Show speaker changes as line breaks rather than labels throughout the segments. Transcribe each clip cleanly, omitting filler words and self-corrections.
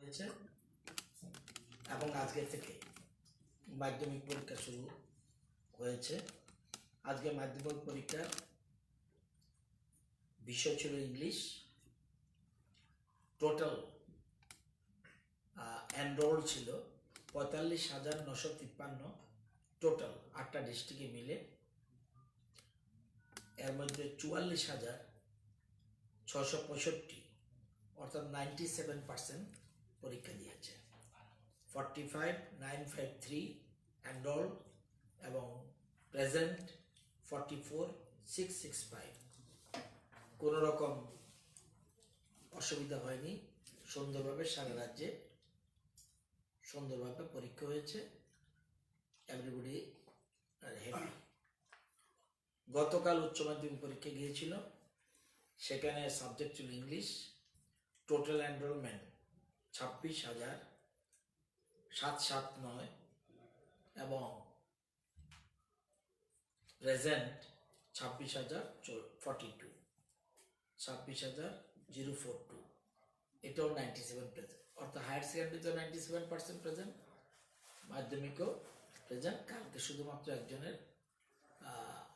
হয়েছে এবং আজকে থেকে মাধ্যমিক পরীক্ষা শুরু হয়েছে। আজকে মাধ্যমিক পরীক্ষার বিষয় ছিল ইংলিশ। টোটাল এনরোল ছিল 45,953 টোটাল 8টা ডিস্ট্রিক্টে মিলে। এর মধ্যে 44,665 অর্থাৎ 97% পরীক্ষা দিয়েছে। 45,953 এনরোল এবং প্রেজেন্ট 44,665। কোনো রকম অসুবিধা হয়নি, সুন্দরভাবে সারা রাজ্যে সুন্দরভাবে পরীক্ষা হয়েছে। Everybody happy. গতকাল উচ্চ মাধ্যমিক পরীক্ষা গিয়েছিল, সেখানে সাবজেক্ট ছিল ইংলিশ। টোটাল এনরোলমেন্ট 26,779 এবং প্রেজেন্ট 26,042, 26,042। এটাও 97 প্রেজেন্ট, অর্থাৎ হায়ার সেকেন্ডারিতেও 97% প্রেজেন্ট, মাধ্যমিকও প্রেজেন্ট। কালকে শুধুমাত্র একজনের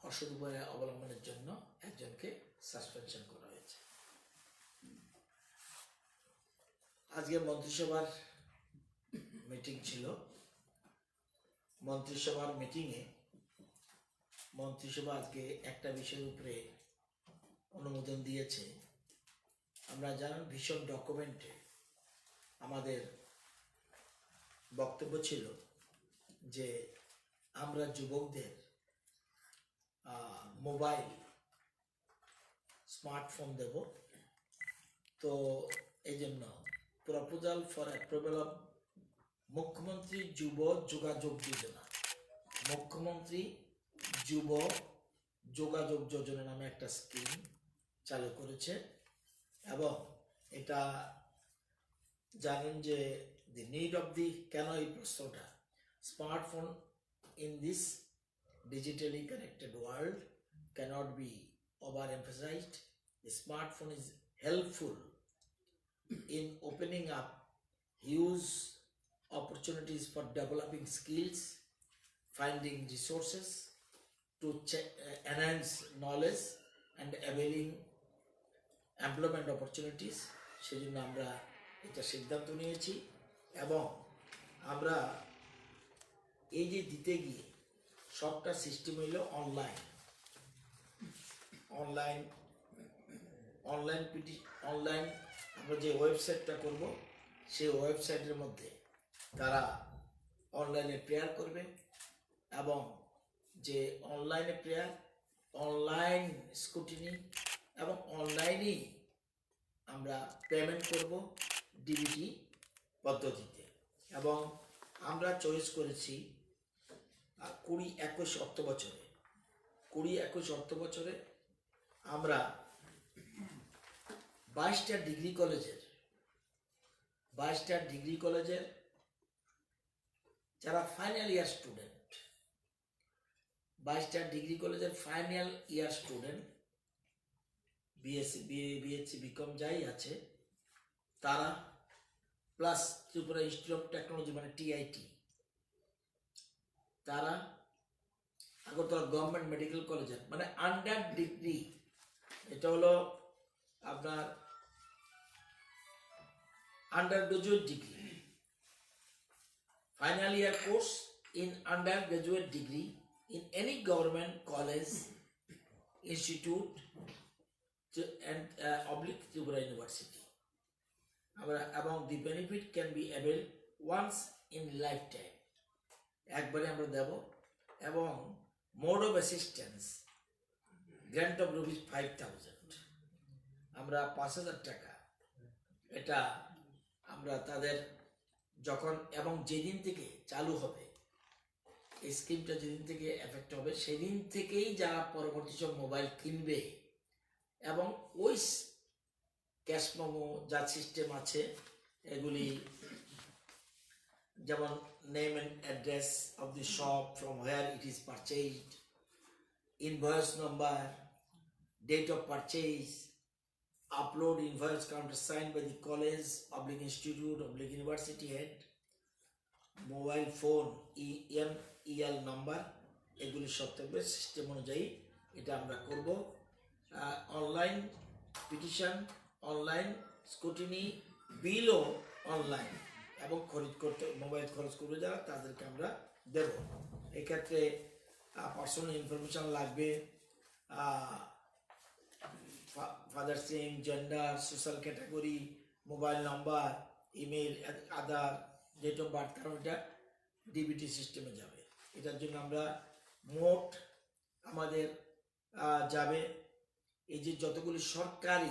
অসৎ উপায় অবলম্বনের জন্য একজনকে সাসপেনশন করা হয়েছে। আজকে মন্ত্রিসভার মিটিং ছিল। মন্ত্রিসভার মিটিংয়ে মন্ত্রিসভা আজকে একটা বিষয়ের উপরে অনুমোদন দিয়েছে। আমরা জানেন ভীষণ ডকুমেন্টে আমাদের বক্তব্য ছিল যে আমরা যুবকদের মোবাইল স্মার্টফোন দেব। তো এই জন্য প্রপোজাল ফর অ্যাপ্রুভাল অফ মুখ্যমন্ত্রী যুব যোগাযোগ যোজনা, মুখ্যমন্ত্রী যুব যোগাযোগ যোজনা নামে একটা স্কিম চালু করেছে। এবং এটা জানেন যে দি নিড অফ দি, কেন এই প্রশ্নটা, smartphone in this digitally connected world cannot be overemphasized. The smartphone is helpful in opening up huge opportunities for developing skills, finding resources to enhance knowledge and availing employment opportunities. সেজন্য আমরা এটা সিদ্ধান্ত নিয়েছি এবং আমরা এই যে দিতে গিয়ে সবটা সিস্টেম হইল অনলাইন। আমরা যে ওয়েবসাইটটা করব সেই ওয়েবসাইটের মধ্যে তারা অনলাইনে প্রেয়ার করবে এবং যে অনলাইনে প্রেয়ার, অনলাইন স্ক্রুটিনি এবং অনলাইনেই আমরা পেমেন্ট করব ডিবিটি পদ্ধতিতে। এবং আমরা চয়েস করেছি 20-21 অর্থ বছরে, 20-21 অর্থ বছরে আমরা 22টা ডিগ্রি কলেজের যারা ফাইনাল ইয়ার স্টুডেন্ট, 22টা ডিগ্রি কলেজের final year student, BSc, BSc, BCom যাই আছে তারা, plus Tripura institute of technology মানে টিআইটি, তারা আগরতলা গভর্নমেন্ট মেডিকেল কলেজের মানে আন্ডার ডিগ্রি, এটা হলো আপনার undergraduate degree, final year course in undergraduate degree in any government college, institute and oblique Tripura university. আমরা এবং the benefit can be avail once in lifetime, একবারে আমরা দেব। এবং mode of assistance grant of ₹5,000, আমরা 5,000 টাকা এটা আমরা তাদের যখন এবং যেদিন থেকে চালু হবে এই স্কিমটা, যেদিন থেকে এফেক্ট হবে সেদিন থেকেই যারা পরবর্তী সব মোবাইল কিনবে এবং ওই ক্যাশ মেমো যা সিস্টেম আছে এগুলি যেমন name and address of the shop, from where it is purchased, invoice number, date of purchase, upload invoice countersigned by the college, public institute, public university head, mobile phone El number এগুলি সব থাকবে system অনুযায়ী এটা আমরা করব online petition online scrutiny বিলও online এবং খরিদ করতে মোবাইল খরচ করবে যারা তাদেরকে আমরা দেব এক্ষেত্রে পার্সোনাল ইনফরমেশন লাগবে father's name gender social category mobile number email other date of birth কারণ এটা ডিবিটি সিস্টেমে যাবে এটার জন্য আমরা মোট আমাদের যাবে এই যে যতগুলি সরকারি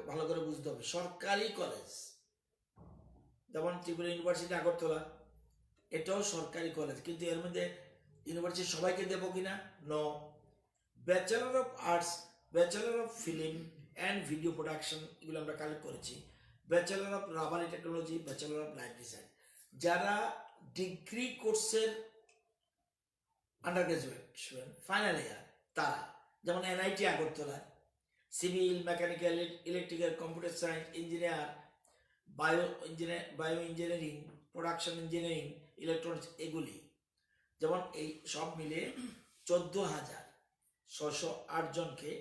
ভালো করে বুঝতে হবে সরকারি কলেজ যেমন ত্রিপুরা ইউনিভার্সিটি আগরতলা এটাও সরকারি কলেজ কিন্তু এর মধ্যে ইউনিভার্সিটি সবাইকে দেবো কিনা no bachelor of arts bachelor of film and video production এগুলো আমরা কালেক্ট করেছি bachelor of rubber technology bachelor of life design যারা ডিগ্রি কোর্সের undergraduate student final year তারা যেমন NIT Agartala civil mechanical electrical computer science engineer bio engineering production engineering electronics এগুলি যেমন এই সব মিলে 14,608 জনকে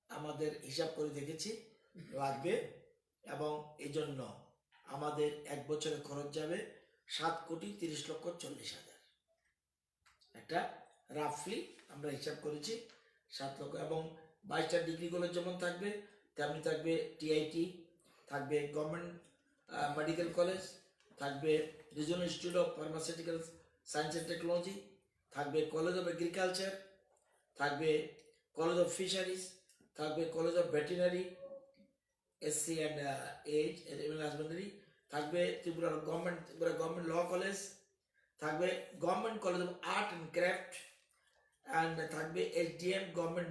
আমাদের হিসাব করে দেখেছি লাগবে এবং এই জন্য আমাদের এক বছরের খরচ যাবে 7,30,40,000 একটা রাফলি আমরা হিসাব করেছি 7 লক্ষ এবং 22টা ডিগ্রিগুলো যেমন থাকবে তেমনি থাকবে টিআইটি থাকবে গভর্নমেন্ট মেডিকেল কলেজ থাকবে regional institute of pharmaceutical science and technology থাকবে কলেজ অফ এগ্রিকালচার থাকবে কলেজ অফ ফিশারিজ থাকবে college of veterinary SC and age animal husbandry থাকবে ত্রিপুরা গভর্নমেন্ট ল কলেজ থাকবে government college of art and craft and থাকবে SDM government